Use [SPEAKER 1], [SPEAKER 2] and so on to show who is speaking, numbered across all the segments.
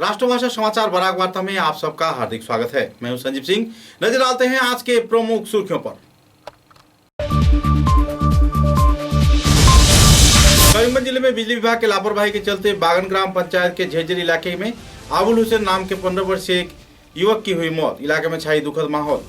[SPEAKER 1] राष्ट्रभाषा समाचार बराक वार्ता में आप सबका हार्दिक स्वागत है। मैं हूं संजीव सिंह। नजर डालते हैं आज के प्रमुख सुर्खियों पर। करीमगंज जिले में बिजली विभाग के लापरवाही के चलते बागन ग्राम पंचायत के झेजर इलाके में आबुल हुसैन नाम के 15 वर्षीय एक युवक की हुई मौत। इलाके में छाई दुखद माहौल।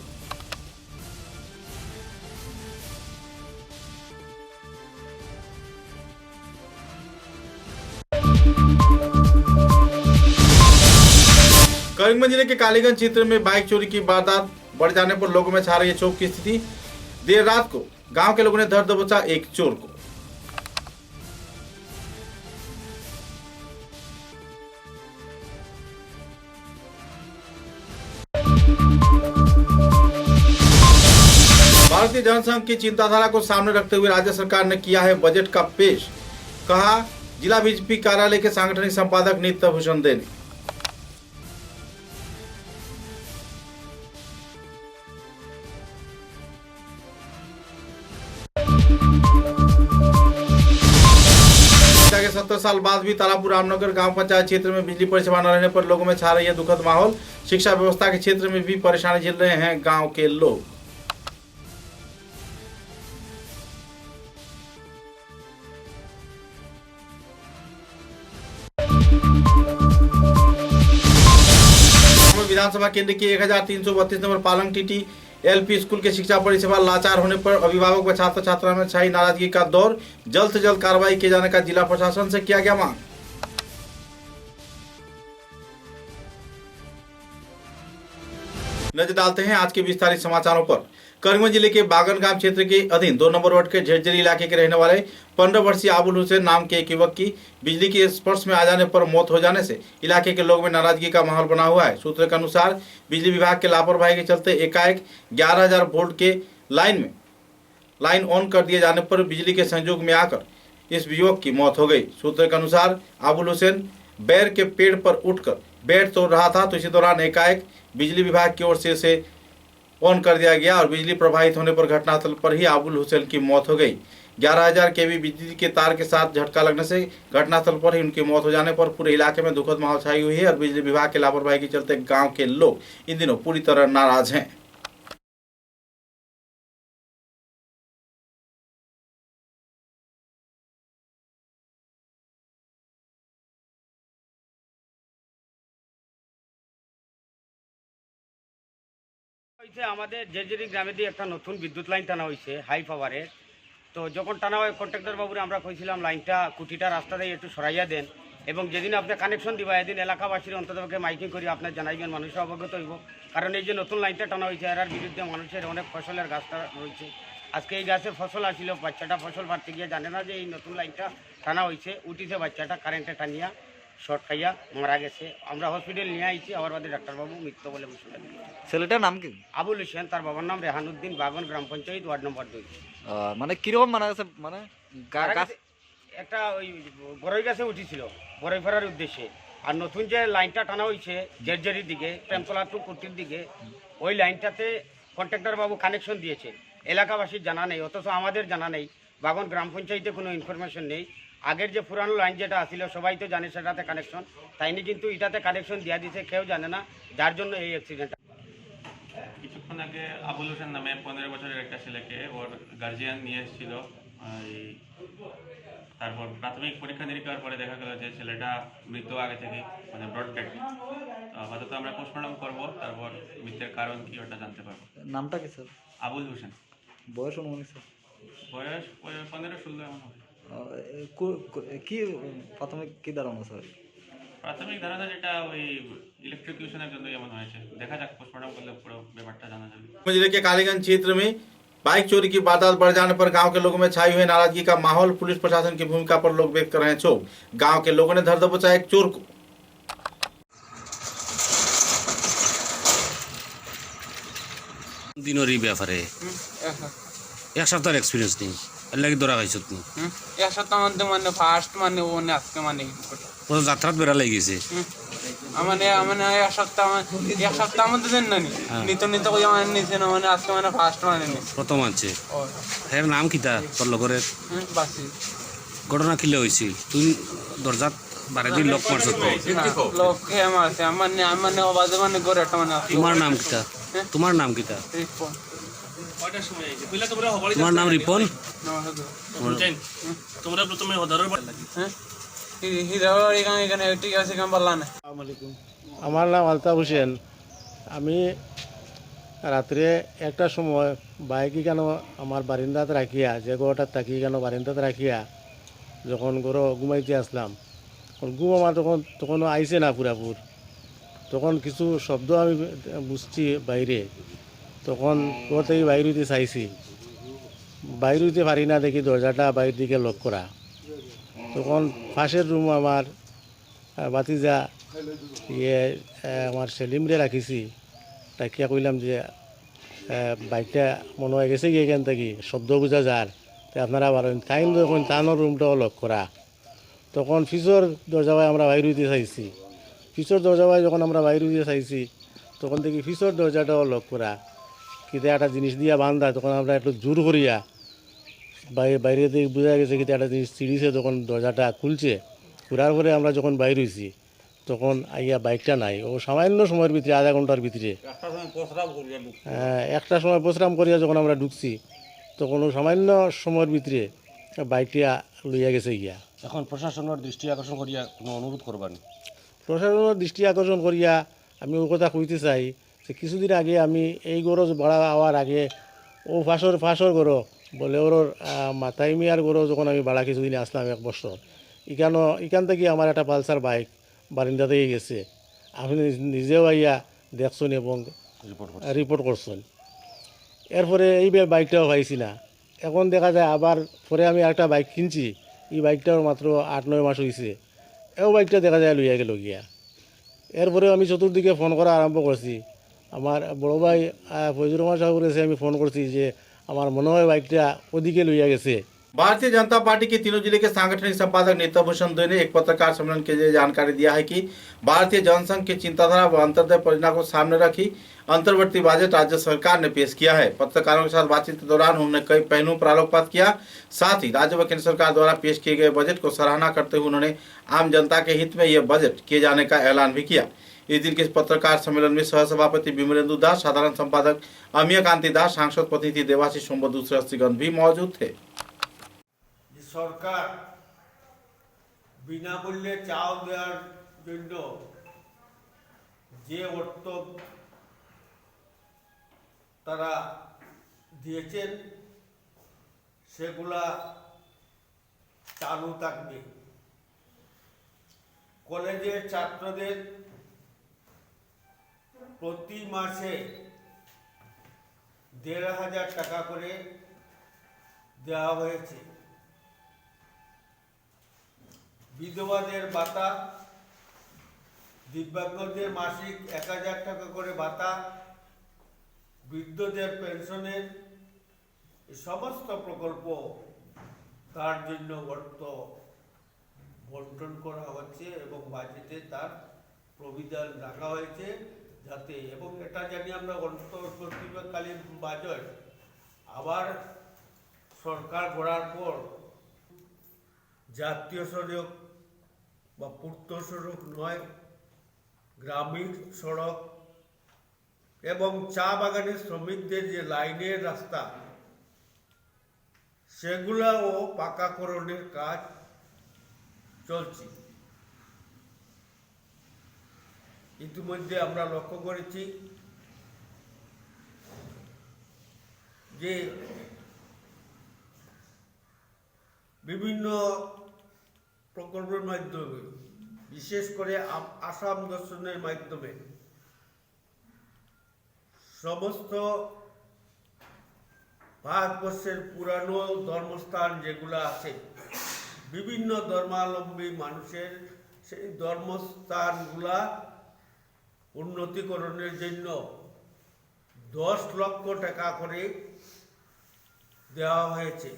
[SPEAKER 1] करीमगंज जिले के कालीगंज क्षेत्र में बाइक चोरी की वारदात बढ़ जाने पर लोगों में छा रही है क्षोभ की स्थिति। देर रात को गांव के लोगों ने धर दबोचा एक चोर को। भारतीय जनसंघ की चिंताधारा को सामने रखते हुए राज्य सरकार ने किया है बजट का पेश। कहा जिला बीजेपी कार्यालय के सांगठनिक संपादक नित्य भूषण देने। के 70 साल बाद भी तारापुर रामनगर गांव पंचायत क्षेत्र में बिजली परिसेवा न रहने पर लोगों में छा रही है दुखद माहौल। शिक्षा व्यवस्था के क्षेत्र में भी परेशानी झेल रहे हैं गांव के लोग। विधानसभा केंद्र के 1332 नंबर पालंग टीटी एलपी स्कूल के शिक्षा परिसेवा लाचार होने पर अभिभावक व छात्र छात्रा में छाई नाराजगी का दौर। जल्द से जल्द कार्रवाई किए जाने का जिला प्रशासन से किया गया मांग। नजर डालते हैं आज के विस्तारित समाचारों पर। करीमगंज जिले के बागन गांव क्षेत्र के अधीन 2 नंबर वार्ड के झेजरी इलाके के रहने वाले 15 वर्षीय आबुल हुसैन नाम के एक युवक की बिजली के स्पर्श में आ जाने पर मौत हो जाने से इलाके के लोगों में नाराजगी का माहौल बना हुआ है। सूत्रों के अनुसार बिजली विभाग के लापरवाही के चलते एकाएक 11,000 वोल्ट के लाइन ऑन कर दिए जाने पर बिजली के संयोग में आकर इस युवक की मौत हो गई। सूत्रों के अनुसार आबुल हुसैन बैर के पेड़ पर उठकर बेड तोड़ रहा था तो इसी दौरान एकाएक बिजली विभाग की ओर से इसे ऑन कर दिया गया और बिजली प्रभावित होने पर घटनास्थल पर ही आबुल हुसैन की मौत हो गई। 11,000 केवी बिजली के तार के साथ झटका लगने से घटनास्थल पर ही उनकी मौत हो जाने पर पूरे इलाके में दुखद माहौल छाई हुई है और बिजली विभाग के लापरवाही के चलते गांव के लोग इन दिनों पूरी तरह नाराज हैं।
[SPEAKER 2] আমাদের জেজেরি গ্রামে দিয়ে একটা নতুন বিদ্যুৎ লাইন টানা হয়েছে হাই পাওয়ারের। তো যখন টানা হয় কন্ট্রাক্টর বাবুরে আমরা কইছিলাম লাইনটা কুটিটা রাস্তা দিয়ে একটু সরাইয়া দেন এবং যেদিন আপনি কানেকশন দিবা এদিন এলাকাবাসীর অন্ততপক্ষে মাইকিং করে আপনার জানাইবেন, মানুষের অবগত হইব। কারণ এই যে নতুন লাইনটা টানা হয়েছে এর বিরুদ্ধে মানুষের অনেক ফসলের গাছটা রয়েছে। আজকে এই গাছে ফসল আসছিল, বাচ্চাটা ফসল পাড়তে গিয়ে জানে না যে এই নতুন লাইনটা টানা হয়েছে। উঠিছে বাচ্চাটা কারেন্টে টানিয়া শর্ট খাইয়া মারা গেছে। আমরা হসপিটাল নিয়ে আইছি, আবার বাদে ডাক্তারবাবু মৃত্যু বলে ঘোষণা দিয়েছে।
[SPEAKER 3] ছেলেটার নাম কি?
[SPEAKER 2] আবুল হোসেন, তার বাবার নাম রেহানুদ্দিন, বাগন গ্রাম পঞ্চায়েত ওয়ার্ড নম্বর 2।
[SPEAKER 3] মানে কিরকম মারা গেছে? মানে
[SPEAKER 2] একটা ওই বড়ই গাছে উঠেছিল বড়ই ফেরার উদ্দেশ্যে। আর নতুন যে লাইনটা টানা হয়েছে জেরজেরির দিকে প্রেমতলা টু কুটির দিকে, ওই লাইনটাতে কন্ট্রাক্টর বাবু কানেকশন দিয়েছে। এলাকাবাসীর জানা নেই, অথচ আমাদের জানা নেই। বাগন গ্রাম পঞ্চায়েতে কোনো ইনফরমেশন নেই। আগের যে পুরানো লাইন যেটা আসছিল সবাই তো জানে সেটাতে কানেকশন, তাইনি কিন্তু এটাতে কানেকশন দিয়া দিছে, কেউ জানে না, যার জন্য এই অ্যাক্সিডেন্ট।
[SPEAKER 4] কিছুক্ষণ আগে আবুল হোসেন নামে 15 বছরের একটা ছেলেকে ওর গার্জিয়ান নিয়ে এসেছিল। তারপর প্রাথমিক পরীক্ষা নিরীক্ষার পরে দেখা গেল যে ছেলেটা মৃত্যু আগে থেকে, মানে ব্রড ডেড। আপাতত আমরা পোস্টমর্টম করবো, তারপর মৃত্যুর কারণ কি ওটা জানতে পারবো।
[SPEAKER 3] নামটা কি স্যার?
[SPEAKER 4] আবুল হোসেন।
[SPEAKER 3] বয়স অনুমানিক স্যার?
[SPEAKER 4] বয়স 15-16 এমন হবে।
[SPEAKER 3] কি প্রাথমিক কি ধারণা স্যার?
[SPEAKER 4] প্রাথমিক ধারণা যেটা ওই ইলেকট্রিকিউশনের জন্য এমন হয়েছে। দেখা যাক, পোস্টমর্টম করলে পুরো ব্যাপারটা জানা যাবে।
[SPEAKER 1] जिले के कालीगंज क्षेत्र में बाइक चोरी की वारदात बढ़ जाने पर गांव के लोगों में छाई हुई नाराजगी का माहौल। पुलिस प्रशासन की भूमिका पर लोग व्यक्त कर रहे हैं क्षोभ। गांव के लोगों ने धर दबोचा एक चोर को।
[SPEAKER 5] দিনের ব্যাপারে এক সপ্তাহের এক্সপিরিয়েন্স নেই, এর লাগি ধরা খাইছত নি।
[SPEAKER 6] এক সপ্তাহ মধ্যে মানে ফার্স্ট মানে ও আজকে মানে
[SPEAKER 5] ও যাত্রাত বেড়া লাগি
[SPEAKER 6] মানে মানে এক সপ্তাহ মধ্যে দেন না নিত নিত কই মানে নিছে না, মানে আজকে মানে ফার্স্ট মানে
[SPEAKER 5] প্রথম আছে। এর নাম কিতা তোর লগরের?
[SPEAKER 6] বাসি।
[SPEAKER 5] ঘটনা কিলে হয়েছিল? তুই দরজাত বারে দিন লক মারছ তো
[SPEAKER 6] লোক খেয়ে মারছে আমার নে বাজে মানে করে একটা মানে আছে
[SPEAKER 5] তোমার নাম কিটা তোমার নাম কিটা
[SPEAKER 6] রিপন
[SPEAKER 5] তোমার নাম রিপন
[SPEAKER 6] হ্যাঁ হিরাবাড়ি এখানে ঠিক আছে কাম পারলা না
[SPEAKER 7] আমার নাম আলতাফ হোসেন। আমি রাত্রে একটা সময় বাইকে কেন আমার বারিন্দাতে রাখিয়া যে ঘরটার থাকি কেন বারিন্দাতে রাখিয়া যখন ঘরো ঘুমাইতে আসলাম, ঘুম আমার তখনও আইছে না পুরাপুর। তখন কিছু শব্দ আমি বুঝছি বাইরে, তখন ঘর থেকে বাইর হইতে চাইছি, বাইর হইতে পারি না, দেখি দরজাটা বাইরের দিকে লক করা। তখন পাশের রুম আমার বাতিজা আমার সেলিমরে রাখিছি, রাখিয়া কইলাম যে বাইকটা মনে হয়ে গেছে গিয়ে এখান থেকে শব্দ বোঝা যার, তো আপনারা পারেন টাইম যখন টানোর রুমটাও লক করা। তখন পিছর দরজায় আমরা বাইর হইতে চাইছি, পিছর দরজায় যখন আমরা বাইর হইতে চাইছি তখন দেখি পিছর দরজাটাও লক করা, কিন্তু একটা জিনিস দিয়া বান্ধা। তখন আমরা একটু জোর করিয়া বাইরে থেকে বোঝা গেছে কিন্তু একটা জিনিস ছিঁড়িছে, তখন দরজাটা খুলছে। খোলার পরে আমরা যখন বাইর হইছি তখন আইয়া বাইকটা নাই। ও সামান্য সময়ের ভিতরে, আধা ঘন্টার ভিতরে, একটা সময় প্রস্রাম করিয়া যখন আমরা ঢুকছি তখন ও সামান্য সময়ের ভিতরে বাইকটা লইয়া গেছে গিয়া।
[SPEAKER 5] এখন প্রশাসনের দৃষ্টি আকর্ষণ করিয়া কোনো অনুরোধ করবেন?
[SPEAKER 7] প্রশাসনের দৃষ্টি আকর্ষণ করিয়া আমি ও কথা কইতে চাই যে কিছুদিন আগে আমি এই গরো ভাড়া হওয়ার আগে ও ফাঁসর গরো বলে ওর মাথায় মিয়ার গরো যখন আমি ভাড়া কিছুদিন আসলাম 1 বছর, এখান থেকে আমার একটা পালসার বাইক বারিন্দাতেই গেছে। আপনি নিজেও আইয়া দেখছেন এবং রিপোর্ট করছেন। এরপরে এই বাইকটাও পাইছি না। এখন দেখা যায় আবার পরে আমি একটা বাইক কিনছি, এই বাইকটাও মাত্র 8-9 মাস হয়েছে, এও বাইকটা দেখা যায় লইয়া গেল গিয়া। এরপরে আমি চতুর্দিকে ফোন করা আরম্ভ করছি। আমার বড় ভাই ফৈজুর রহমান সাহেব করেছে, আমি ফোন করছি যে আমার মনে হয় বাইকটা ওদিকে লইয়া গেছে।
[SPEAKER 1] भारतीय जनता पार्टी के तीनों जिले के सांगठनिक संपादक नेता भूषण दोई ने एक पत्रकार सम्मेलन के जरिए जानकारी दिया है कि भारतीय जनसंघ की चिंताधारा व अंत्योदय परियोजना को सामने रखी अंतर्वर्ती बजट राज्य सरकार ने पेश किया है। पत्रकारों के साथ बातचीत के दौरान उन्होंने कई पहलुओं पर आलोकपात किया। साथ ही राज्य व केंद्र सरकार द्वारा पेश किए गए बजट को सराहना करते हुए उन्होंने आम जनता के हित में यह बजट किए जाने का ऐलान भी किया। इस दिन के पत्रकार सम्मेलन में सहसभापति विमलेंदु दास, साधारण संपादक अमिया कांति दास, सांसद प्रतिनिधि देवाशीष सोमबा, दूसरे श्रीगंध भी मौजूद थे।
[SPEAKER 8] সরকার বিনামূল্যে চাল দেওয়ার জন্য যে অর্থ তারা দিয়েছেন সেগুলা চালু থাকবে। কলেজের ছাত্রদের প্রতি মাসে 1,500 টাকা করে দেওয়া হয়েছে। বিধবাদের ভাতা, দিব্যাঙ্গদের মাসিক 1,000 টাকা করে ভাতা, বৃদ্ধদের পেনশনের সমস্ত প্রকল্প তার জন্য অর্থ বন্টন করা হচ্ছে এবং বাজেটে তার প্রবিধান রাখা হয়েছে যাতে, এবং এটা জানি আমরা অন্তর্বর্তীকালীন বাজেট আবার সরকার গড়ার পর জাতীয় সড়ক বা পূর্ত সড়ক নয়, গ্রামীণ সড়ক এবং চা বাগানের শ্রমিকদের যে লাইনের রাস্তা সেগুলাও পাকাকরণের কাজ চলছে। ইতিমধ্যে আমরা লক্ষ্য করেছি যে বিভিন্ন প্রকল্পের মাধ্যমে, বিশেষ করে আসাম দর্শনের মাধ্যমে সমস্ত ভারতবর্ষের পুরানো ধর্মস্থান যেগুলো আছে, বিভিন্ন ধর্মাবলম্বী মানুষের সেই ধর্মস্থানগুলা উন্নতিকরণের জন্য 10 লক্ষ টাকা করে দেওয়া হয়েছে।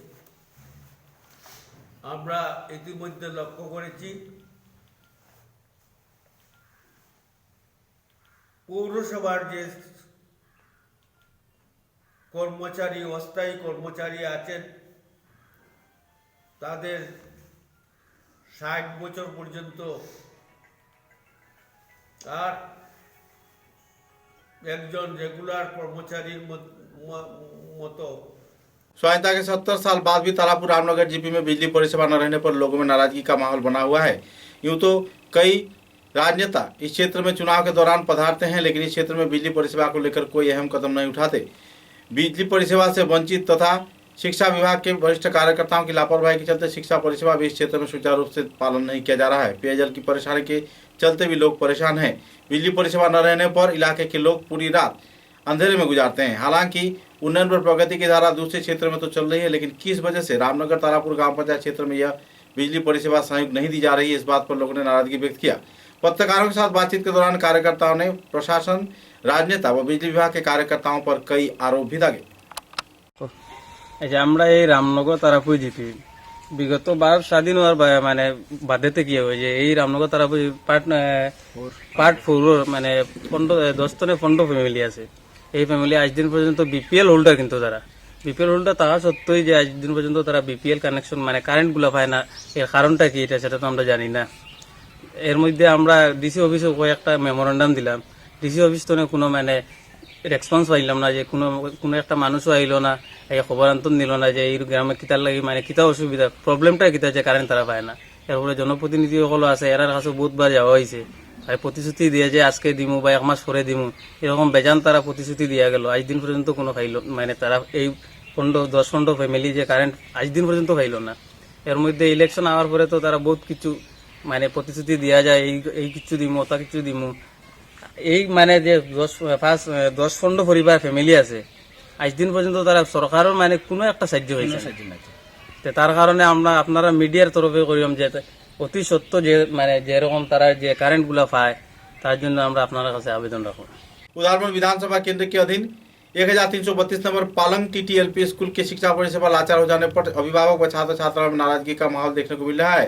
[SPEAKER 8] আমরা ইতিমধ্যে লক্ষ্য করেছি পৌরসভার যে কর্মচারী, অস্থায়ী কর্মচারী আছেন, তাদের 60 বছর পর্যন্ত আর একজন রেগুলার কর্মচারীর মতো।
[SPEAKER 1] स्वाधीनता के 70 साल बाद भी तारापुर रामनगर जीपी में बिजली परिसेवा न रहने पर लोगों में नाराजगी का माहौल बना हुआ है। यूं तो कई राजनेता इस क्षेत्र में चुनाव के दौरान पधारते हैं, लेकिन इस क्षेत्र में बिजली परिसेवा को लेकर कोई अहम कदम नहीं उठाते। बिजली परिसेवा से वंचित तथा शिक्षा विभाग के वरिष्ठ कार्यकर्ताओं की लापरवाही के चलते शिक्षा परिसेवा भी इस क्षेत्र में सुचारू रूप से पालन नहीं किया जा रहा है। पेयजल की परेशानी के चलते भी लोग परेशान हैं। बिजली परिसेवा न रहने पर इलाके के लोग पूरी रात अंधेरे में गुजारते हैं। हालांकि उन्नयन पर प्रगति की धारा दूसरे क्षेत्र में तो चल रही है, लेकिन किस वजह से रामनगर तारापुर ग्राम पंचायत क्षेत्र में यह बिजली परिसेवा संयुक्त नहीं दी जा रही है, इस बात पर लोगों ने नाराजगी व्यक्त किया। पत्रकारों के साथ बातचीत के दौरान कार्यकर्ताओं ने प्रशासन, राजनेता व बिजली विभाग के कार्यकर्ताओं पर कई आरोप भी दागे।
[SPEAKER 9] আচ্ছা, আমরা এই রামনগর তারাপুর জিপি বিগত বার স্বাধীন হওয়ার মানে বাধ্যতে কি হবে যে এই রামনগর তারাপুর পার্ট 4 মানে 10-15 ফ্যামিলি আছে। এই ফ্যামিলি আজ দিন পর্যন্ত বিপিএল হোল্ডার, কিন্তু তারা বিপিএল হোল্ডার থাকা সত্ত্বেও যে আজ দিন পর্যন্ত তারা বিপিএল কানেকশন মানে কারেন্টগুলো পায় না, এর কারণটা কি এটা সেটা তো আমরা জানি না। এর মধ্যে আমরা ডিসি অফিসে কয়েকটা মেমোরেন্ডাম দিলাম, ডিসি অফিস তো কোনো মানে রেসপন্স পাইলাম না, যে কোনো একটা মানুষও আইলো না, এই খবর আন্তন নিল না যে এই গ্রামে কিতার লাগে মানে কিতা অসুবিধা, প্রবলেমটা কিতা যে কারেন্ট তারা পায় না। এরপরে জনপ্রতিনিধি সকল আছে, এরার কাছে বহুতবার যাওয়া হয়েছে, আর প্রতিশ্রুতি দিয়ে যে আজকে দিমু বা 1 মাস পরে দিমু, এরকম বেজান তারা প্রতিশ্রুতি দিয়া গেল, আজ দিন পর্যন্ত কোনো পাইল মানে তারা এই 10-15 ফ্যামিলি যে কারেন্ট আজ দিন পর্যন্ত পাইল না। এর মধ্যে ইলেকশন আওয়ার পরে তো তারা বহুত কিছু মানে প্রতিশ্রুতি দেওয়া যায়, এই কিছু দিমু তা কিছু দিমু। এই মানে যে 10-15 পরিবার ফ্যামিলি আছে, আজ দিন পর্যন্ত তারা সরকারের মানে কোনো একটা সাহায্য হয়েছে না। তার কারণে আমরা আপনারা মিডিয়ার তরফে করিলাম যে অতি সত্য যে মানে যেরকম তারা যে কারেন্টগুলো পায়, তার জন্য আমরা আপনার কাছে আবেদন রাখব।
[SPEAKER 1] उदारपुर विधानसभा केंद्र के अधीन 1332 नंबर पालंग TTLP स्कूल के शिक्षा परिसेवा लाचार हो जाने पर अभिभावक व छात्र छात्राओं में नाराजगी का माहौल देखने को मिल रहा है।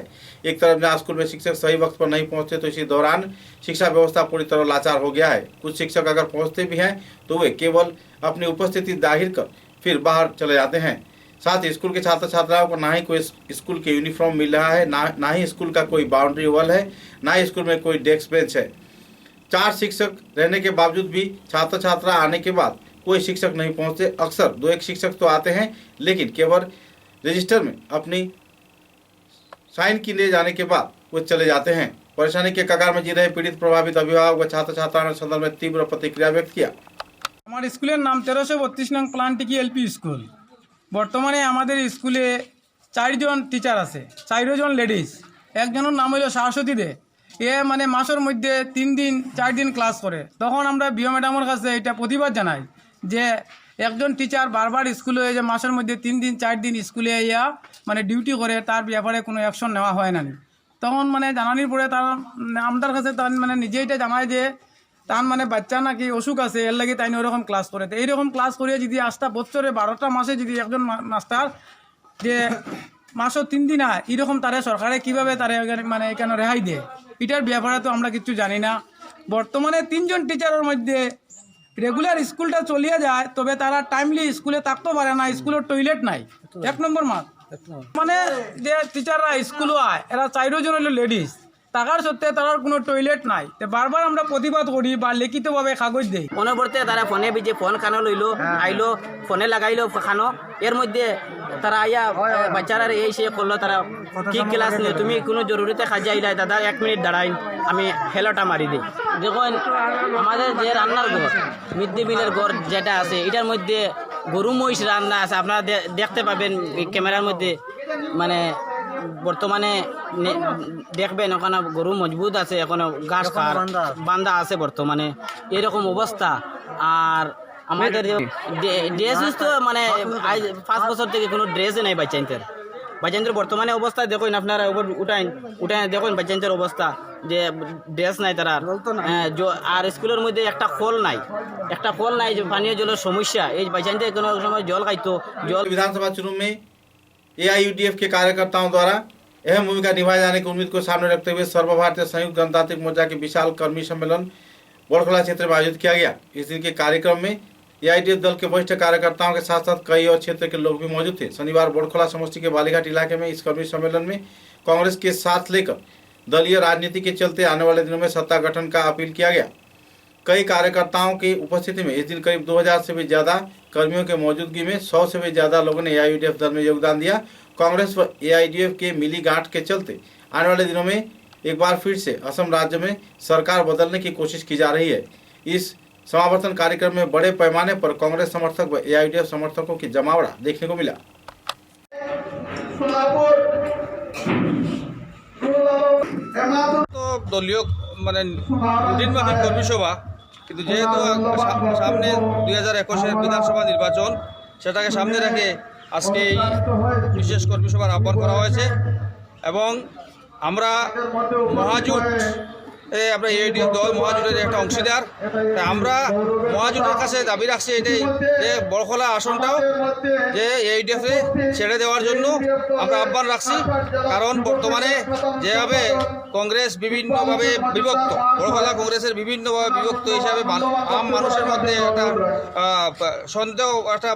[SPEAKER 1] एक तरफ जहाँ स्कूल में शिक्षक सही वक्त पर नहीं पहुंचते, तो इसी दौरान शिक्षा व्यवस्था पूरी तरह लाचार हो गया है। कुछ शिक्षक अगर पहुंचते भी हैं तो वे केवल अपनी उपस्थिति जाहिर कर फिर बाहर चले जाते हैं। साथ ही स्कूल के छात्र छात्राओं को ना ही कोई स्कूल के यूनिफॉर्म मिल रहा है, ना ही स्कूल का कोई बाउंड्री वॉल है, ना ही स्कूल में कोई डेस्क बेंच है। 4 शिक्षक रहने के बावजूद भी छात्र छात्रा आने के बाद कोई शिक्षक नहीं पहुंचते। अक्सर 2-1 शिक्षक तो आते हैं, लेकिन केवल रजिस्टर में अपनी साइन की ले जाने के बाद वो चले जाते हैं। परेशानी के कगार में जी रहे पीड़ित प्रभावित अभिभावक व छात्र छात्राओं ने संदर्भ में तीव्र प्रतिक्रिया व्यक्त किया।
[SPEAKER 10] আমার স্কুলের নাম 1332 নং প্লান্টিকি এলপি স্কুল। বর্তমানে আমাদের স্কুলে 4 জন টিচার আছে, 4 জন লেডিস, একজনের নাম হলো সরস্বতী দে। এ মানে মাসের মধ্যে 3 দিন 4 দিন ক্লাস করে। তখন আমরা বিও ম্যাডামের কাছে এটা প্রতিবাদ জানাই যে একজন টিচার বারবার স্কুলে যে মাসের মধ্যে 3 দিন 4 দিন স্কুলে ইয়া মানে ডিউটি করে, তার ব্যাপারে কোনো অ্যাকশন নেওয়া হয় না। তখন মানে জানানির পরে তার আমাদের কাছে তার মানে নিজেই এটা জানায় যে তার মানে বাচ্চা নাকি অসুখ আছে, এর লাগে তাই ওরকম ক্লাস করে। তো এইরকম ক্লাস করিয়ে যদি 8টা বছরে 12টা মাসে যদি একজন মাস্টার যে মাসও 3 দিন হয়, এরকম তারা সরকারে কীভাবে তারা মানে এখানে রেহাই দেয়, এটার ব্যাপারে তো আমরা কিছু জানি না। বর্তমানে 3 জন টিচারের মধ্যে রেগুলার স্কুলটা চলিয়ে যায়, তবে তারা টাইমলি স্কুলে থাকতেও পারে না, স্কুলের টয়লেট নাই। 1 নম্বর মাস মানে যে টিচাররা স্কুলও আয়, এরা 4 জন হলো লেডিস, টাকার সত্ত্বে তার কোনো টয়লেট নাই। তো বারবার আমরা প্রতিবাদ করি বা লিখিতভাবে কাগজ দেই।
[SPEAKER 11] অনবরতে তারা ফোনে বিজে ফোন খানো লইলো, আইলো ফোনে লাগাইলো খানো, এর মধ্যে তারা আইয়া বাচ্চারা এই সে করলো, তারা কি ক্লাস নেই, তুমি কোনো জরুরিতে কাজে আইলাই দাদা 1 মিনিট দাঁড়াই, আমি হেলোটা মারি দিই। দেখুন আমাদের যে রান্নার ঘর, মিড ডে মিলের ঘর যেটা আছে, এটার মধ্যে গরু মহিষ রান্না আছে, আপনারা দেখতে পাবেন ক্যামেরার মধ্যে। মানে বর্তমানে দেখবেন ওখানে গরু মজবুত আছে, এখনো ঘাস খাওয়ার বান্ধা আছে বর্তমানে, এরকম অবস্থা। আর আমাদের ড্রেস তো মানে 5 বছর থেকে কোনো ড্রেসই নাই বাচ্চাদের বর্তমানে অবস্থা দেখুন আপনারা, উঠাই দেখুন বাচ্চাদের অবস্থা যে ড্রেস নাই তারা। আর স্কুলের মধ্যে একটা খোল নাই, যে পানীয় জলের সমস্যা, এই বাচ্চাদের কোনো সময় জল খাইতো।
[SPEAKER 1] विधानसभा चुनाव में AIUDF के कार्यकर्ताओं द्वारा अहम भूमिका निभाए जाने की उम्मीद को सामने रखते हुए सर्वभारतीय संयुक्त जनतांत्रिक मोर्चा के विशाल कर्मी सम्मेलन बड़खला क्षेत्र में आयोजित किया गया। इस दिन के कार्यक्रम में AIUDF दल के वरिष्ठ कार्यकर्ताओं के साथ साथ कई और क्षेत्र के लोग भी मौजूद थे। शनिवार बड़खला समष्टि के बालीघाट इलाके में इस कर्मी सम्मेलन में कांग्रेस के साथ लेकर दलीय राजनीति के चलते आने वाले दिनों में सत्ता गठन का अपील किया गया। कई कार्यकर्ताओं की उपस्थिति में इस दिन करीब 2000 से भी ज्यादा कर्मियों के मौजूदगी में 100 से भी ज्यादा लोगों ने AIUDF दल में योगदान दिया। कांग्रेस व AIUDF के मिली गांठ के चलते आने वाले दिनों में एक बार फिर से असम राज्य में सरकार बदलने की कोशिश की जा रही है। इस समावर्तन कार्यक्रम में बड़े पैमाने पर कांग्रेस समर्थक व AIUDF समर्थकों की जमावड़ा देखने को मिला।
[SPEAKER 9] তো দলীয় মানে রুটিনমাফিক কর্মী সভা, কিন্তু যেহেতু সামনে 2021-এর বিধানসভা নির্বাচন, সেটাকে সামনে রেখে আজকে এই বিশেষ কর্মী সভার আহ্বান করা হয়েছে এবং আমরা মহাজোট আমরা AIUDF দল মহাজোটের একটা অংশীদার। তাই আমরা মহাজোটের কাছে দাবি রাখছি এটাই যে বড়খলা আসনটাও যে AIUDF ছেড়ে দেওয়ার জন্য আমরা আহ্বান রাখছি। কারণ বর্তমানে যেভাবে কংগ্রেস বিভিন্নভাবে বিভক্ত, বড়খলা কংগ্রেসের বিভিন্নভাবে বিভক্ত হিসাবে আম মানুষের মধ্যে একটা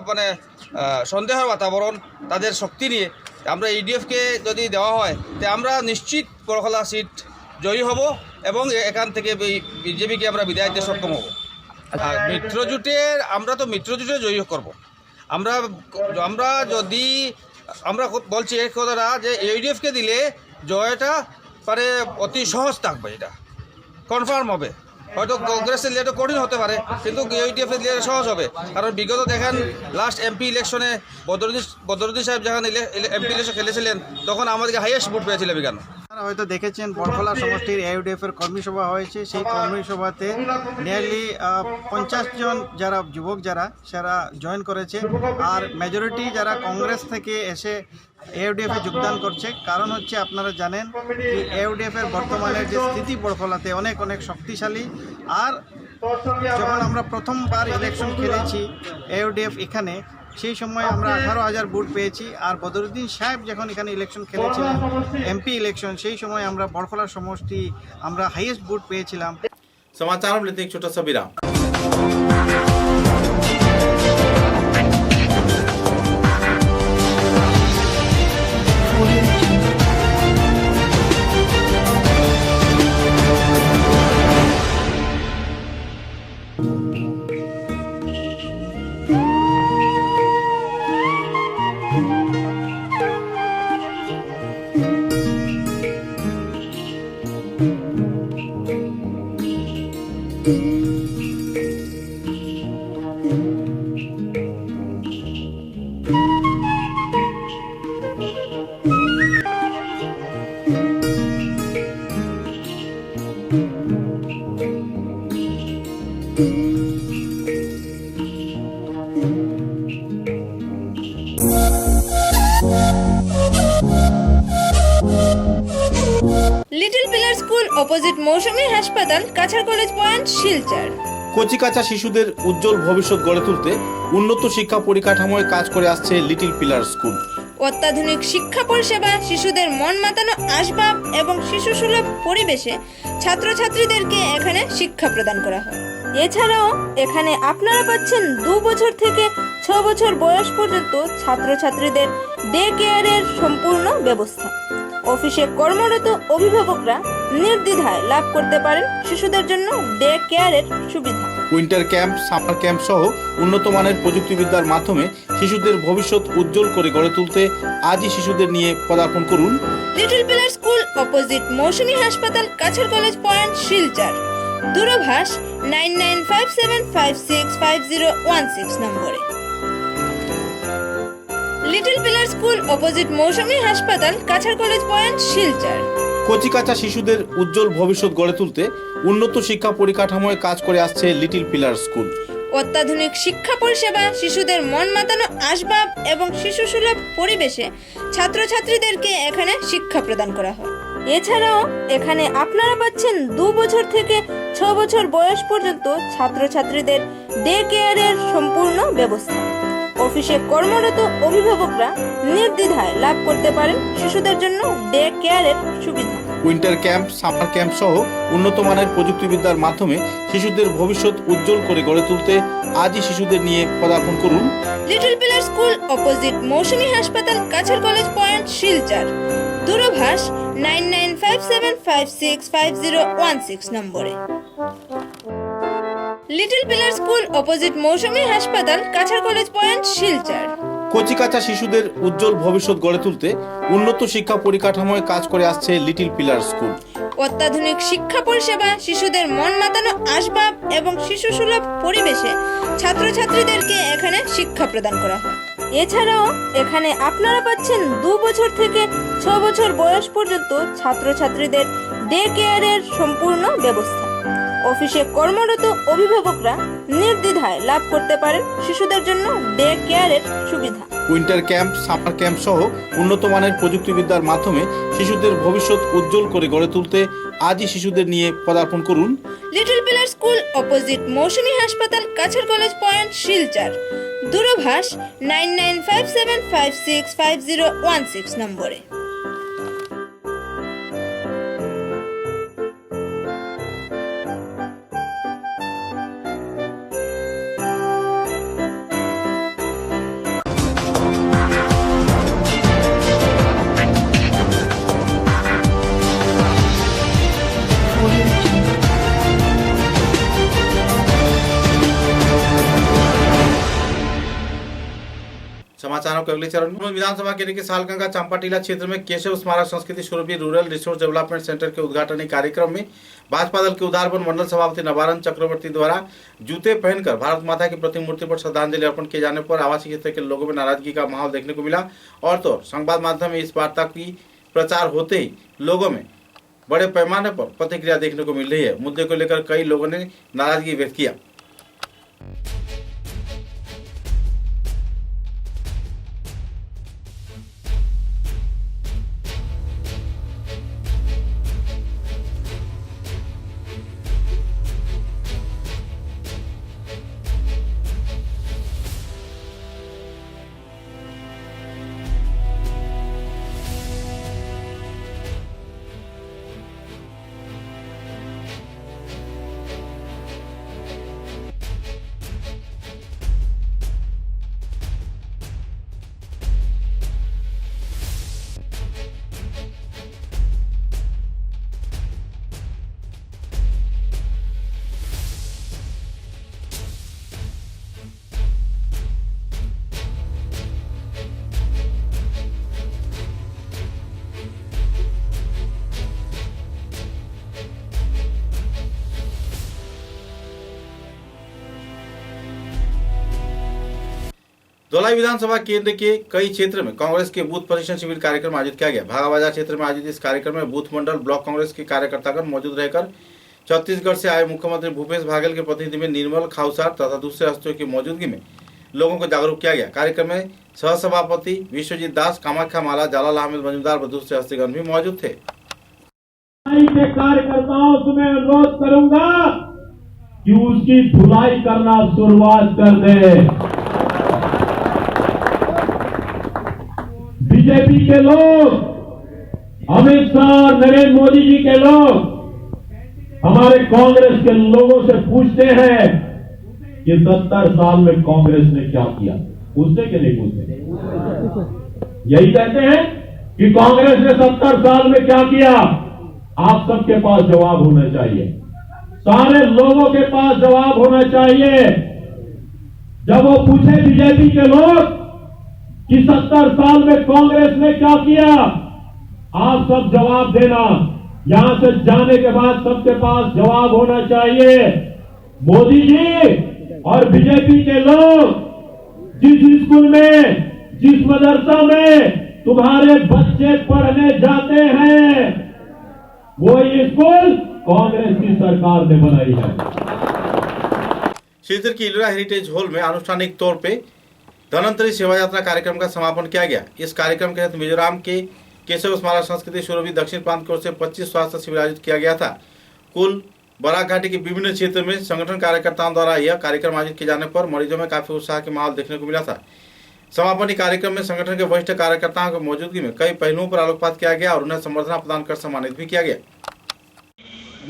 [SPEAKER 9] সন্দেহের বাতাবরণ তাদের শক্তি নিয়ে আমরা AIUDFকে যদি দেওয়া হয় তে আমরা নিশ্চিত বড়খলা সিট জয়ী হব এবং এখান থেকে বিজেপিকে আমরা বিদায় দিতে সক্ষম হব। আর মিত্রজোটের আমরা তো মিত্রজোটে জয়ী করব। আমরা যদি আমরা বলছি এক কথাটা যে AIUDFকে দিলে জয়টা মানে অতি সহজ থাকবে, এটা কনফার্ম হবে। হয়তো কংগ্রেসের দিলে কঠিন হতে পারে, কিন্তু AIUDFের দিলে সহজ হবে। কারণ বিগত দেখেন লাস্ট MP ইলেকশনে বদরুদ্দিন সাহেব যখন MP ইলেকশন খেলেছিলেন তখন আমাদেরকে হাইয়েস্ট ভোট পেয়েছিলেন বিজ্ঞান।
[SPEAKER 12] আপনারা হয়তো দেখেছেন বড়খলা সমষ্টির AIUDF-এর কর্মী সভা হয়েছে। সেই কর্মী সভাতে নিয়ারলি 50 জন যারা যুবক যারা জয়েন করেছে, আর মেজরিটি যারা কংগ্রেস থেকে এসে AIUDF-এ যোগদান করছে। কারণ হচ্ছে আপনারা জানেন কি AIUDF-এর বর্তমানের যে স্থিতি বড়খলাতে অনেক শক্তিশালী। আর যখন আমরা প্রথমবার ইলেকশন খেলেছি AIUDF এখানে, সেই সময় আমরা 18,000 ভোট পেয়েছি। আর বদরুদ্দিন সাহেব যখন এখানে ইলেকশন খেলেছিলেন MP ইলেকশন, সেই সময় আমরা বড়খলা সমষ্টি আমরা হাইয়েস্ট ভোট পেয়েছিলাম।
[SPEAKER 1] समाचारों में लेते एक छोटा सा विराम।
[SPEAKER 13] লিটল পিলার স্কুল অপোজিট মৌসুমী হাসপাতাল, কাছাড় কলেজ পয়েন্ট, শিলচর।
[SPEAKER 1] কচিকাঁচা শিশুদের উজ্জ্বল ভবিষ্যৎ গড়ে তুলতে উন্নত শিক্ষা পরিকাঠামোয় কাজ করে আসছে লিটল পিলার স্কুল।
[SPEAKER 13] অত্যাধুনিক শিক্ষা পরিষেবা, শিশুদের মন মাতানো আসবাব এবং শিশু সুলভ পরিবেশে ছাত্রছাত্রীদেরকে এখানে শিক্ষা প্রদান করা হয়। এছাড়াও এখানে আপনারা পাচ্ছেন 2 বছর থেকে 6 বছর বয়স পর্যন্ত ছাত্রছাত্রীদের ডে কেয়ারের সম্পূর্ণ ব্যবস্থা। অফিসে কর্মরত অভিভাবকরা নির্দ্বিধায় লাভ করতে পারেন শিশুদের জন্য ডে কেয়ারের সুবিধা।
[SPEAKER 1] উইন্টার ক্যাম্প, সামার ক্যাম্প সহ উন্নত মানের প্রযুক্তিবিদ্যার মাধ্যমে শিশুদের ভবিষ্যৎ উজ্জ্বল করে গড়ে তুলতে আজই শিশুদের নিয়ে পদার্পণ করুন
[SPEAKER 13] লিটল পিলার স্কুল অপোজিট মৌসুমী হাসপাতাল, কাছাড় কলেজ পয়েন্ট, শিলচর। দূরভাষ 9957565016 নম্বরে। লিটল পিলার স্কুল অপোজিট মৌসুমী হাসপাতাল, কাছাড় কলেজ পয়েন্ট, শিলচর।
[SPEAKER 1] কচিকাঁচা শিশুদের উজ্জ্বল ভবিষ্যৎ গড়ে তুলতে উন্নত শিক্ষা পরিকাঠামোয় কাজ করে আসছে লিটল পিলার স্কুল।
[SPEAKER 13] অত্যাধুনিক শিক্ষা পরিষেবা, শিশুদের মন মাতানো আসবাব এবং শিশু সুলভ পরিবেশে ছাত্রছাত্রীদেরকে এখানে শিক্ষা প্রদান করা হয়। এছাড়াও এখানে আপনারা পাচ্ছেন 2 বছর থেকে 6 বছর বয়স পর্যন্ত ছাত্রছাত্রীদের ডে কেয়ারের সম্পূর্ণ ব্যবস্থা। অফিসে কর্মরত অভিভাবকরা নির্দ্বিধায় লাভ করতে পারেন শিশুদের জন্য ডে কেয়ারের সুবিধা।
[SPEAKER 1] উইন্টার ক্যাম্প, সামার ক্যাম্প সহ উন্নত মানের প্রযুক্তিবিদ্যার মাধ্যমে শিশুদের ভবিষ্যৎ উজ্জ্বল করে গড়ে তুলতে আজই শিশুদের নিয়ে পদার্পণ করুন
[SPEAKER 13] লিটল পিলার স্কুল অপোজিট মৌসুমী হাসপাতাল, কাছাড় কলেজ পয়েন্ট, শিলচর। দূরভাষ 9957565016 নম্বরে। লিটল পিলার স্কুল অপোজিট মৌসুমী হাসপাতাল, কাছাড় কলেজ পয়েন্ট, শিলচর।
[SPEAKER 1] কচিকাঁচা শিশুদের উজ্জ্বল ভবিষ্যৎ গড়ে তুলতে উন্নত শিক্ষা পরিকাঠামোয় কাজ করে আসছে লিটল পিলার স্কুল।
[SPEAKER 13] অত্যাধুনিক শিক্ষা পরিষেবা, শিশুদের মন মাতানো আসবাব এবং শিশু সুলভ পরিবেশে ছাত্রছাত্রীদেরকে এখানে শিক্ষা প্রদান করা হয়। এছাড়াও এখানে আপনারা পাচ্ছেন 2 বছর থেকে 6 বছর বয়স পর্যন্ত ছাত্রছাত্রীদের ডে কেয়ারের সম্পূর্ণ ব্যবস্থা। অফিসে কর্মরত অভিভাবকরা নির্দ্বিধায় লাভ করতে পারেন শিশুদের জন্য ডে কেয়ারের সুবিধা।
[SPEAKER 1] উইন্টার ক্যাম্প, সামার ক্যাম্প সহ উন্নত মানের প্রযুক্তিবিদ্যার মাধ্যমে শিশুদের ভবিষ্যৎ উজ্জ্বল করে গড়ে তুলতে আজই শিশুদের নিয়ে পদার্পণ করুন
[SPEAKER 13] লিটল পিলার স্কুল অপোজিট মৌসুমী হাসপাতাল, কাছাড় কলেজ পয়েন্ট, শিলচর। দূরভাষ 9957565016 নম্বরে।
[SPEAKER 1] समाचारों के अगले चरण में विधानसभा केंद्र के सालगंगा चंपाटीला क्षेत्र में केशव स्मारक संस्कृति स्वरूपी रूरल रिसोर्स डेवलपमेंट सेंटर के उद्घाटन कार्यक्रम में भाजपा दल के उदारबन मंडल सभापति नवारन चक्रवर्ती द्वारा जूते पहनकर भारत माता की प्रतिमूर्ति पर श्रद्धांजलि अर्पण किए जाने पर आवासीय क्षेत्र के लोगों में नाराजगी का माहौल देखने को मिला। और तो संवाद माध्यम में इस वार्ता की प्रचार होते ही लोगों में बड़े पैमाने पर प्रतिक्रिया देखने को मिल रही है। मुद्दे को लेकर कई लोगों ने नाराजगी व्यक्त किया। धोलाई विधानसभा केंद्र के कई क्षेत्र में कांग्रेस के बूथ प्रशिक्षण शिविर कार्यक्रम आयोजित किया गया। भागाबाजार क्षेत्र में आयोजित इस कार्यक्रम में बूथ मंडल ब्लॉक कांग्रेस के कार्यकर्तागण मौजूद रहकर छत्तीसगढ़ से आए मुख्यमंत्री भूपेश बघेल के प्रतिनिधि में निर्मल खाउसार तथा दूसरे हस्तियों की मौजूदगी में लोगों को जागरूक किया गया। कार्यक्रम में सहसभापति विश्वजीत दास, कामाख्या माला, जालाल अहमद मजूमदार व दूसरे हस्तिगण भी मौजूद थे।
[SPEAKER 14] कार्यकर्ताओं से मैं अनुरोध करूंगा कि उसकी धुलाई करना शुरुआत कर दे। बीजेपी के लोग, अमित शाह और नरेंद्र मोदी जी के लोग हमारे कांग्रेस के लोगों से पूछते हैं कि 70 साल में कांग्रेस ने क्या किया। पूछते कि नहीं पूछते? यही कहते हैं कि कांग्रेस ने 70 साल में क्या किया। आप सबके पास जवाब होना चाहिए, सारे लोगों के पास जवाब होना चाहिए। जब वो पूछे बीजेपी के लोग कि 70 साल में कांग्रेस ने क्या किया, आप सब जवाब देना। यहां से जाने के बाद सबके पास जवाब होना चाहिए। मोदी जी और बीजेपी के लोग जिस स्कूल में, जिस मदरसा में तुम्हारे बच्चे पढ़ने जाते हैं, वो स्कूल कांग्रेस की सरकार ने बनाई है।
[SPEAKER 1] शिलचर की इलोरा हेरिटेज हॉल में आनुष्ठानिक तौर पे धनवंतरी शोभा यात्रा कार्यक्रम का समापन किया गया। इस कार्यक्रम के तहत मिजोरम के केशव स्मारक संस्कृति स्वरूपी दक्षिण प्रांत की ओर से 25 स्वास्थ्य शिविर आयोजित किया गया था। कुल बराक घाटी के विभिन्न क्षेत्र में संगठन कार्यकर्ताओं द्वारा यह कार्यक्रम आयोजित किए जाने पर मरीजों में काफी उत्साह के माहौल देखने को मिला था। समापनी कार्यक्रम में संगठन के वरिष्ठ कार्यकर्ताओं की मौजूदगी में कई पहलुओं पर आलोकपात किया गया और उन्हें संबर्धना प्रदान कर सम्मानित भी किया गया।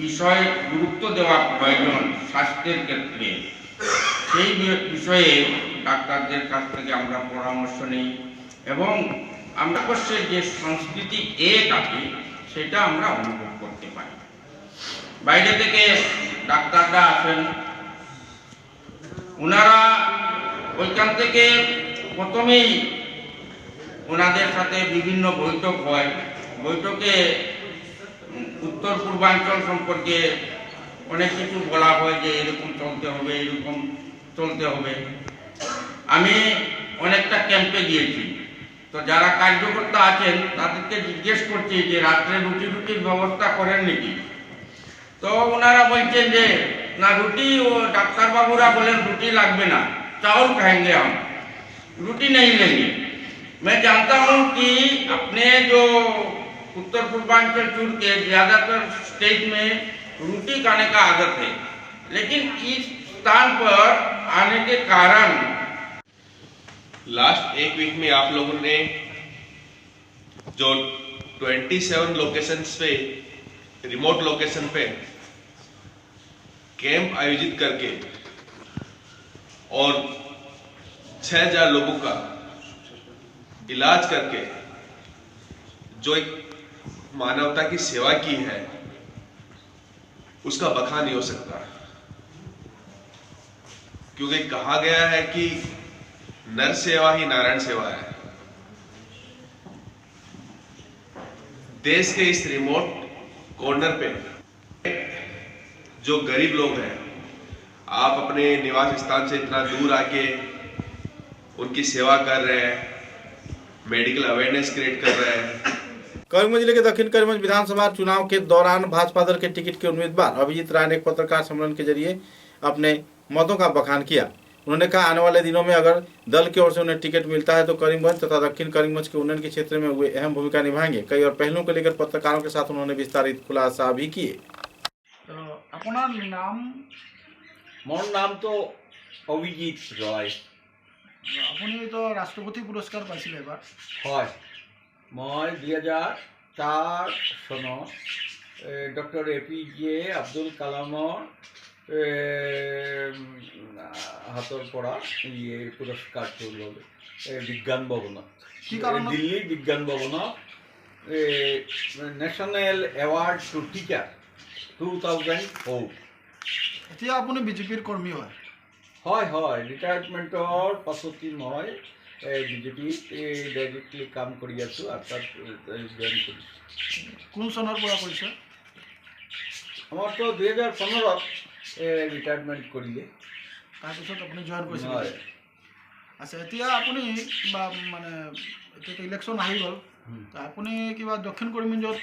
[SPEAKER 15] বিষয় গুরুত্ব দেওয়া প্রয়োজন স্বাস্থ্যের ক্ষেত্রে, সেই বিষয়ে ডাক্তারদের কাছ থেকে আমরা পরামর্শ নেই এবং আমরা অবশ্যই যে সংস্কৃতি এক আছে সেটা আমরা অনুভব করতে পারি। বাইরে থেকে ডাক্তাররা আসেন, ওনারা ওইখান থেকে প্রথমেই ওনাদের সাথে বিভিন্ন বৈঠক হয়। বৈঠকে উত্তর পূর্বাঞ্চল সম্পর্কে অনেক কিছু বলা হয় যে এরকম চলতে হবে, এরকম চলতে হবে। আমি অনেকটা ক্যাম্পে গিয়েছি, তো যারা কার্যকর্তা আছেন তাদেরকে জিজ্ঞেস করছি যে রাত্রে রুটির ব্যবস্থা করেন নাকি। তো ওনারা বলছেন যে না, রুটি ও ডাক্তারবাবুরা বলেন রুটি লাগবে ना, चावल खाएंगे हम, रोटी नहीं लेंगे। मैं जानता हूँ कि अपने जो उत्तर पूर्वांचल चूर के ज़्यादातर स्टेट में रोटी खाने का आदत है, लेकिन इस स्थान पर आने के कारण
[SPEAKER 16] लास्ट एक वीक में आप लोगों ने जो 27 लोकेशंस पे, रिमोट लोकेशन पे कैंप आयोजित करके और 6000 लोगों का इलाज करके जो एक मानवता की सेवा की है उसका बखान नहीं हो सकता, क्योंकि कहा गया है कि नर सेवा ही नारायण सेवा है। देश के इस रिमोट कॉर्नर पे जो गरीब लोग हैं, आप अपने निवास स्थान से इतना दूर आके उनकी सेवा कर रहे हैं, मेडिकल अवेयरनेस क्रिएट कर रहे हैं।
[SPEAKER 1] करीमगंज जिले के दक्षिण करीमगंज विधानसभा चुनाव के दौरान भाजपा दल के टिकट के उम्मीदवार अभिजीत राय ने एक पत्रकार सम्मेलन के जरिए अपने मतों का बखान किया। उन्होंने कहा आने वाले दिनों में अगर दल की ओर से उन्हें टिकट मिलता है तो करीमगंज तथा दक्षिण करीमगंज के उन्नयन के क्षेत्र में वे अहम भूमिका निभाएंगे। कई और पहलुओं को लेकर पत्रकारों के साथ उन्होंने विस्तारित खुलासा भी किए।
[SPEAKER 12] আপোনাৰ নাম?
[SPEAKER 17] মোৰ নামটো অভিজিত ৰয়।
[SPEAKER 12] আপুনি তো ৰাষ্ট্ৰপতি পুৰস্কাৰ পাইছিলে এবাৰ।
[SPEAKER 17] হয়, মই 2004 চনত ডক্টৰ APJ আব্দুল কালামৰ হাতৰ পৰা এই পুৰস্কাৰটো ল'লোঁ বিজ্ঞান ভৱনত, দিল্লী বিজ্ঞান ভৱনত নেশ্যনেল এৱাৰ্ড টু টিচাৰ 2004।
[SPEAKER 12] এতিয়া আপুনি বিজেপিৰ কৰ্মী হয়?
[SPEAKER 17] হয় হয়, ৰিটায়াৰমেণ্টৰ পাছতে মই বিজেপিত ডাইৰেক্টলি কাম কৰি আছোঁ আৰু তাত জইন কৰিছোঁ।
[SPEAKER 12] কোন চনৰ পৰা কৰিছে?
[SPEAKER 17] আমাৰতো 2015ত ৰিটায়াৰমেণ্ট কৰিলে,
[SPEAKER 12] তাৰপিছত আপুনি জইন কৰিছে? আচ্ছা, এতিয়া আপুনি কিবা মানে এতিয়া ইলেকশ্যন আহি গ'ল, আপুনি কিবা দক্ষিণ করিমগঞ্জত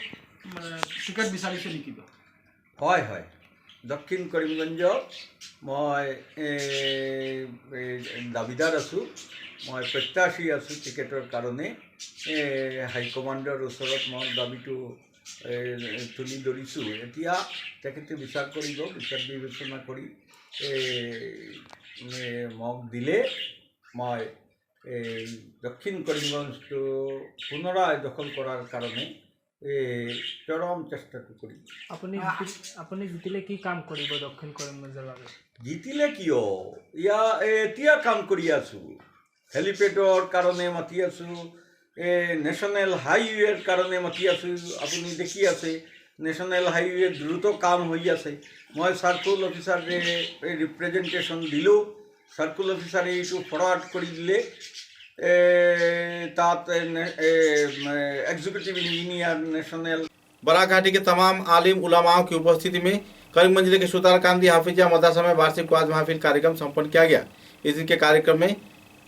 [SPEAKER 12] মানে টিকেট বিচাৰিছে নেকি?
[SPEAKER 17] হয় হয়, দক্ষিণ করিমগঞ্জত মই দাবিদার আছোঁ, মই প্ৰত্যাশী আছোঁ টিকেটৰ কাৰণে। হাইকমাণ্ডৰ ওচৰত মই দাবীটো তুলি ধৰিছোঁ। এতিয়া তেখেতে বিচাৰ কৰিব, বিচাৰ বিবেচনা কৰি মোক দিলে মই দক্ষিণ করিমগঞ্জটো পুনরায় দখল কৰাৰ কাৰণে চৰম চেষ্টাটো কৰিম।
[SPEAKER 18] আপুনি জিতিলে কি কাম কৰিব দক্ষিণ করিমগঞ্জৰ বাবে?
[SPEAKER 17] জিতিলে কিয়, এতিয়া কাম কৰি আছোঁ। হেলিপেডৰ কাৰণে মাতি আছোঁ, নেশ্যনেল হাইৱেৰ কাৰণে মাতি আছোঁ। আপুনি দেখি আছে নেশ্যনেল হাইৱে দ্ৰুত কাম হৈ আছে। মই চাৰ্কুল অফিচাৰে ৰিপ্ৰেজেণ্টেশ্যন দিলোঁ, চাৰ্কুল অফিচাৰে এইটো ফৰৱাৰ্ড কৰি দিলে। एग्जीक्यूटिव इंजीनियर नेशनल
[SPEAKER 1] बराक घाटी के तमाम आलिम उलमाओं की उपस्थिति में करीमगंज जिले के सुतारकांदी हाफिजिया मदरसा में वार्षिक वाज महफिल कार्यक्रम संपन्न किया गया। इस दिन के कार्यक्रम में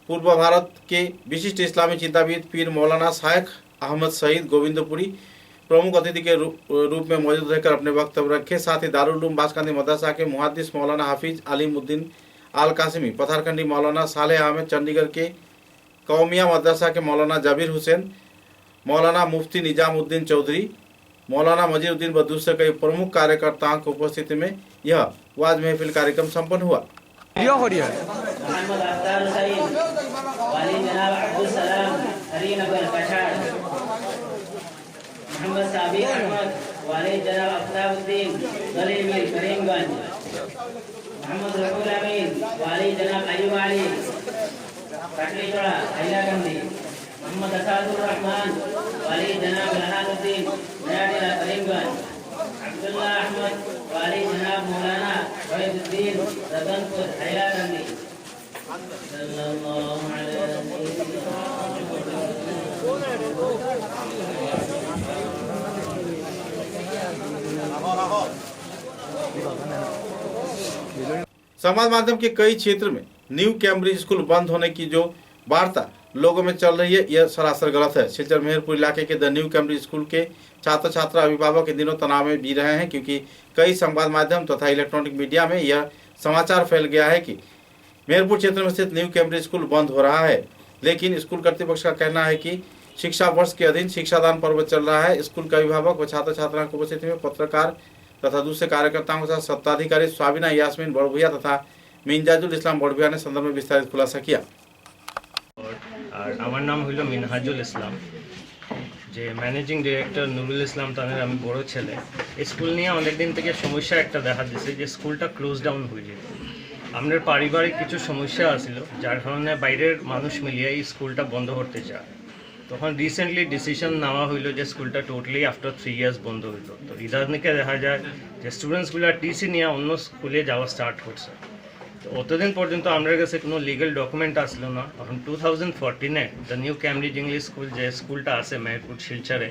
[SPEAKER 1] पूर्व भारत के विशिष्ट इस्लामी चिंताविद पीर मौलाना शाइख अहमद सईद गोविंदपुरी प्रमुख अतिथि के रूप में मौजूद रहकर अपने वक्तव्य रखे। साथ ही दारुल उलूम बासकांदी मदरसा के मुहद्दिस मौलाना हाफिज अलीमुद्दीन आल कासिमी, पथारकंडी मौलाना सालेह अहमद, चंडीगढ़ के कौमिया मदरसा के मौलाना जबीर हुसैन, मौलाना मुफ्ती निजामुद्दीन चौधरी, मौलाना मजीरुद्दीन व दूसरे कई प्रमुख कार्यकर्ताओं की उपस्थिति में यह वाज महफिल कार्यक्रम संपन्न हुआ।
[SPEAKER 11] मोहम्मद असादुर रहमान वाली जनाब लहानुद्दीन नया करीमगंज, अब्दुल्ला अहमद वाली जनाब मौलाना वहीदुद्दीन रतनपुर हैलाकंदी। सल्लल्लाहु अलैहि
[SPEAKER 1] समाज माध्यम के कई क्षेत्र में न्यू कैम्ब्रिज स्कूल बंद होने की जो वार्ता लोगों में चल रही है, यह सरासर गलत है। सिलचर मेहरपुर इलाके के द न्यू कैम्ब्रिज स्कूल के छात्र छात्रा अभिभावक इन दिनों तनाव में जी रहे हैं, क्योंकि कई संवाद माध्यम तथा इलेक्ट्रॉनिक मीडिया में यह समाचार फैल गया है कि मेहरपुर क्षेत्र में स्थित न्यू कैम्ब्रिज स्कूल बंद हो रहा है। लेकिन स्कूल कर्तृपक्ष का कहना है कि शिक्षा वर्ष के अधीन शिक्षादान पर्व चल रहा है। स्कूल के अभिभावक व छात्र छात्राओं की उपस्थिति में पत्रकार तथा दूसरे कार्यकर्ताओं के साथ सत्ताधिकारी स्वाबिना यास्मीन बड़भुया तथा मिनजाजुल इस्लाम बड़भुया ने संदर्भ में विस्तारित खुलासा किया।
[SPEAKER 19] আর আমার নাম হইল মিনহাজুল ইসলাম, যে ম্যানেজিং ডিরেক্টর নুরুল ইসলাম তাদের আমি বড় ছেলে। স্কুল নিয়ে অনেক দিন থেকে সমস্যা একটা দেখা দিচ্ছে যে স্কুলটা ক্লোজ ডাউন হয়ে যেত। আমাদের পারিবারিক কিছু সমস্যা আছিল, যার কারণে বাইরের মানুষ মিলিয়ে এই স্কুলটা বন্ধ করতে চায়। তখন রিসেন্টলি ডিসিশন নেওয়া হইলো যে স্কুলটা টোটালি আফটার 3 ইয়ার্স বন্ধ হইল। তো ইদানিকে দেখা যায় যে স্টুডেন্টসগুলো টিসি নিয়ে অন্য স্কুলে যাওয়া স্টার্ট করছে। তো অতদিন পর্যন্ত আমাদের কাছে কোনো লিগাল ডকুমেন্ট আসলো না। এখন 2014-এ the New Cambridge English school যে স্কুলটা আছে মেহেরপুর শিলচরে,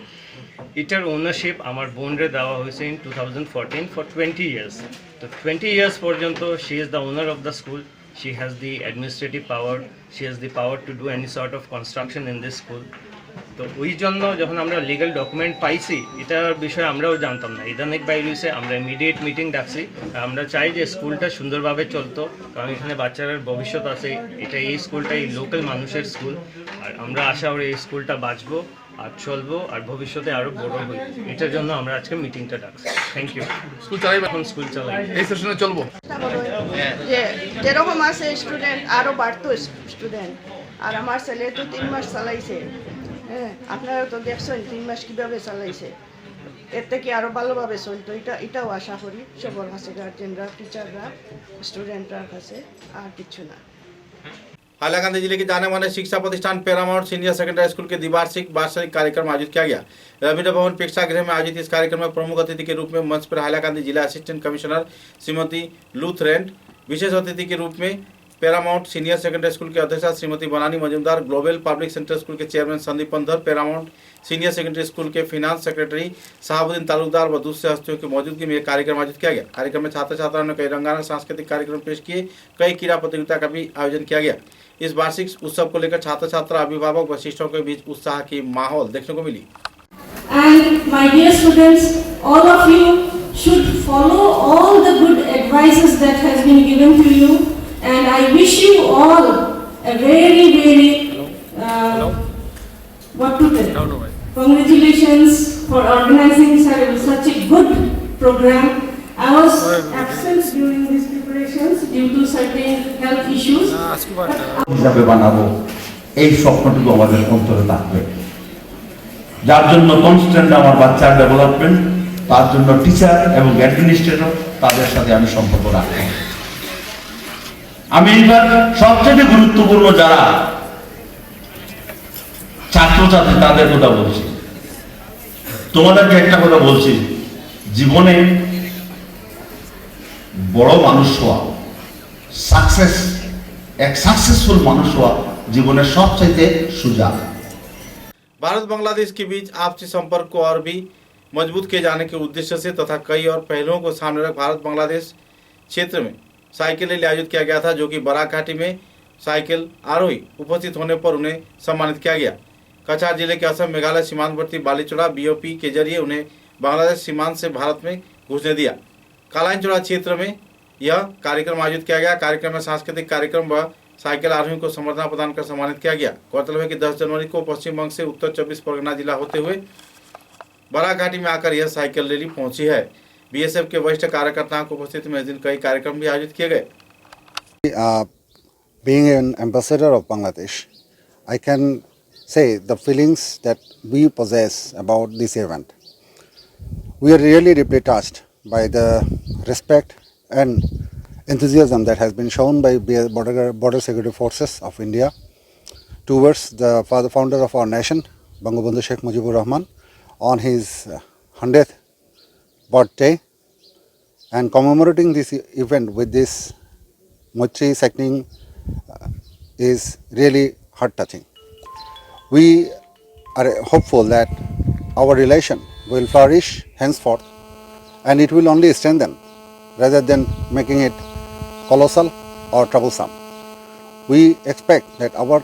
[SPEAKER 19] এটার ওনারশিপ আমার বোনরে দেওয়া হয়েছে ইন 2014 ফর 20 ইয়ার্স। তো 20 ইয়ার্স পর্যন্ত she is the owner of the school, she has the administrative power, she has the power to do any sort of construction in this school. তো ওই জন্য যখন আমরা লিগাল ডকুমেন্ট পাইছি, এটার বিষয়ে আমরাও জানতাম না। ইদানিক বাইরে হয়েছে, আমরা ইমিডিয়েট মিটিং ডাকছি। আমরা চাই যে স্কুলটা সুন্দরভাবে চলতো, কারণ এখানে বাচ্চাদের ভবিষ্যৎ আছে। এটা এই স্কুলটা এই লোকাল মানুষের স্কুল, আর আমরা আশা করি এই স্কুলটা বাঁচবো আর চলবো আর ভবিষ্যতে আরও বড় হই। এটার জন্য আমরা আজকে মিটিংটা ডাকছি। Thank you. স্কুল চালাই, এখন স্কুল চালাই, এই সেশনে চলবো।
[SPEAKER 20] যে যেরকম আছে স্টুডেন্ট আরও বাড়তো স্টুডেন্ট, আর আমার ছেলে তো 3 মাস চালাইছে। হ্যাঁ, আপনারা তো দেখছেন 3 মাস কীভাবে চালাইছে। এর থেকে আরও ভালোভাবে চলতো, এটাও আশা করি সবার কাছে, গার্জেনরা, টিচাররা, স্টুডেন্টরা কাছে, আর কিছু না।
[SPEAKER 1] हाईलाकंदी जिले के जाने माने शिक्षा प्रतिष्ठान पैरामाउंट सीनियर सेकेंडरी स्कूल के द्विवार्षिक वार्षिक कार्यक्रम आयोजित किया गया। रविंद्र भवन प्रेक्षागृह में आयोजित इस कार्यक्रम में प्रमुख अतिथि के रूप में मंच पर हाईलाकंदी जिला असिस्टेंट कमिश्नर श्रीमती लूथरेंट, विशेष अतिथि के रूप में पैरामाउंट सीनियर सेकेंडरी स्कूल के अध्यक्षा Shrimati Banani Majumdar, global public centre school के chairman Sandeep Pandhar, paramount senior secondary school के फिनांस सेक्रेटरी साहबुद्दीन तालुकदार व दूसरे हस्तियों की मौजूदगी में कार्यक्रम आयोजित किया गया। कार्यक्रम में छात्र छात्राओं ने कई रंगारंग सांस्कृतिक कार्यक्रम पेश किए, कई क्रीड़ा प्रतियोगिता का भी आयोजन किया गया। इस वार्षिक उत्सव को लेकर छात्र छात्रा, अभिभावक व शिक्षकों के बीच उत्साह की माहौल देखने को मिली।
[SPEAKER 21] And my dear students, all of you should follow all the good advices that has been given to you, and I wish you all a very what to tell? Congratulations for organizing such a good program. I was absent during these preparations due to certain health issues.
[SPEAKER 22] হিসাবে বানাবো, এই স্বপ্নটুকু আমাদের অন্তরে থাকবে। যার জন্য constant আমার বাচ্চার ডেভেলপমেন্ট, তার জন্য টিচার এবং অ্যাডমিনিস্ট্রেটর, তাদের সাথে আমি সম্পর্ক রাখবো। আমি এবার সবচেয়ে গুরুত্বপূর্ণ যারা ছাত্রছাত্রী, তাদের কথা বলছি। তোমাদেরকে একটা কথা বলছি, জীবনে বড় মানুষ হওয়া, सक्सेसफुल মানুষ হওয়া জীবনের সবচেয়ে সোজা।
[SPEAKER 1] भारत बांग्लादेश के बीच आपसी संपर्क को और भी मजबूत किए जाने के उद्देश्य से तथा कई और पहलुओं को सामने रख भारत बांग्लादेश क्षेत्र में साइकिल रैली आयोजित किया गया था, जो कि बराक घाटी में साइकिल आरोही उपस्थित होने पर उन्हें सम्मानित किया गया। कछार जिले के असम मेघालय सीमांतवर्ती बालीचोड़ा बीओपी के जरिए उन्हें बांग्लादेश सीमांत से भारत में घुसने दिया। कालाइनचोड़ा क्षेत्र में यह कार्यक्रम आयोजित किया गया। कार्यक्रम में सांस्कृतिक कार्यक्रम व साइकिल आरोही को संबर्धना प्रदान कर सम्मानित किया गया। गौरतलब है कि 10 जनवरी को पश्चिम बंग से उत्तर 24 परगना जिला होते हुए बराक घाटी में आकर यह साइकिल रैली पहुंची है। बीएसएफ के वरिष्ठ कार्यकर्ताओं की उपस्थिति में इस दिन कई कार्यक्रम भी आयोजित किए गए।
[SPEAKER 23] Being an ambassador of Bangladesh, I can say the feelings that we possess about this event. We are really deeply touched by the respect and enthusiasm that has been shown by border security forces of India towards the father founder of our nation, Bangabandhu Sheikh Mujibur Rahman, on his 100th birthday, and commemorating this event with this Moitri sacking is really heart-touching. We are hopeful that our relation will flourish henceforth, and it will only strengthen rather than making it colossal or troublesome. We expect that our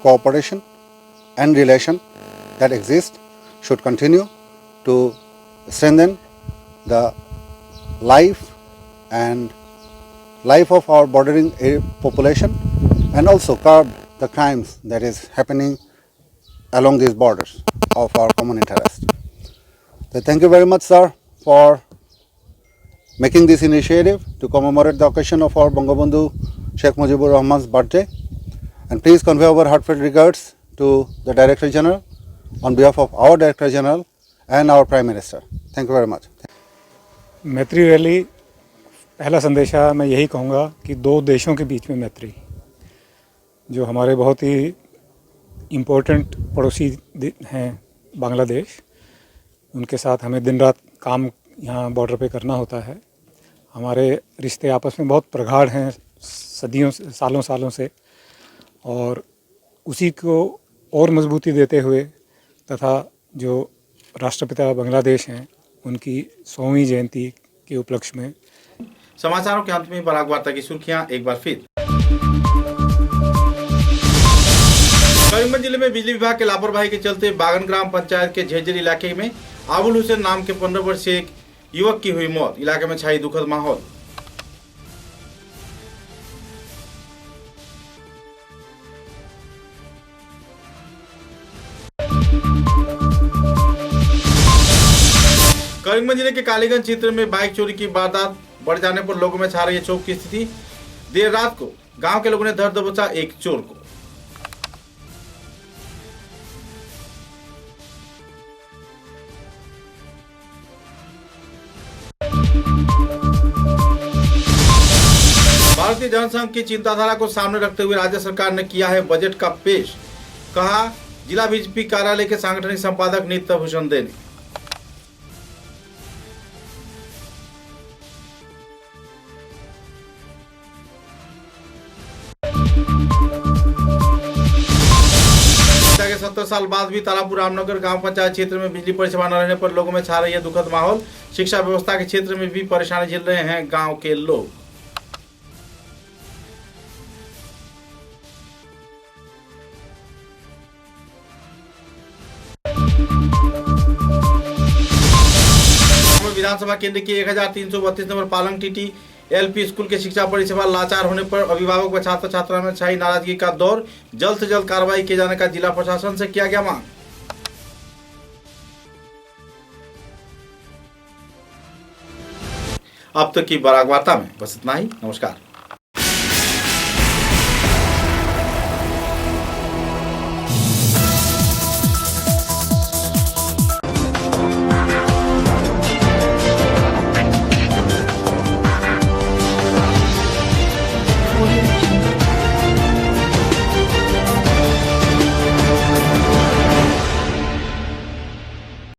[SPEAKER 23] cooperation and relation that exist should continue to strengthen the life of our bordering population, and also curb the crimes that is happening along these borders of our common interest. So thank you very much, sir, for making this initiative to commemorate the occasion of our Bangabandhu Sheikh Mujibur Rahman's birthday. And please convey our heartfelt regards to the Director General on behalf of our Director General and our Prime Minister. Thank you very much.
[SPEAKER 2] मैत्री rally, पहला संदेशा मैं यही कहूँगा कि दो देशों के बीच में मैत्री, जो हमारे बहुत ही इम्पोर्टेंट पड़ोसी हैं बांग्लादेश, उनके साथ हमें दिन रात काम यहाँ बॉर्डर पे करना होता है। हमारे रिश्ते आपस में बहुत प्रगाढ़ हैं सदियों सालों से, और उसी को और मजबूती देते हुए तथा जो राष्ट्रपिता बांग्लादेश हैं उनकी 100वीं जयंती के उपलक्ष्य में।
[SPEAKER 1] समाचारों के अंत में बराक वार्ता की सुर्खियां एक बार फिर। करीमगंज जिले में बिजली विभाग के लापरवाही के चलते बागन ग्राम पंचायत के झेजरी इलाके में आबुल हुसैन नाम के 15 वर्षीय एक युवक की हुई मौत। इलाके में छाई दुखद माहौल। करीमगंज जिले के कालीगंज क्षेत्र में बाइक चोरी की वारदात बढ़ जाने पर लोगों में छा रही है शोक की स्थिति। देर रात को गांव के लोगों ने धर दबोचा एक चोर को। भारतीय जनसंघ की चिंताधारा को सामने रखते हुए राज्य सरकार ने किया है बजट का पेश। कहा जिला बीजेपी कार्यालय के सांगठनिक संपादक नित्य भूषण देने। के 70 साल बाद भी तारापुर रामनगर गांव पंचायत क्षेत्र में बिजली परिसेवा न रहने पर लोगों में छा रही है दुखद माहौल। शिक्षा व्यवस्था के क्षेत्र में भी परेशानी झेल रहे हैं गांव के लोग। विधानसभा केंद्र के 1332 नंबर पालंग टीटी एलपी स्कूल के शिक्षा परिसेवा लाचार होने पर अभिभावक व छात्र छात्रा में छाई नाराजगी का दौर। जल्द से जल्द कार्रवाई किए जाने का जिला प्रशासन से किया गया मांग। अब तक की बराक वार्ता में बस इतना ही। नमस्कार।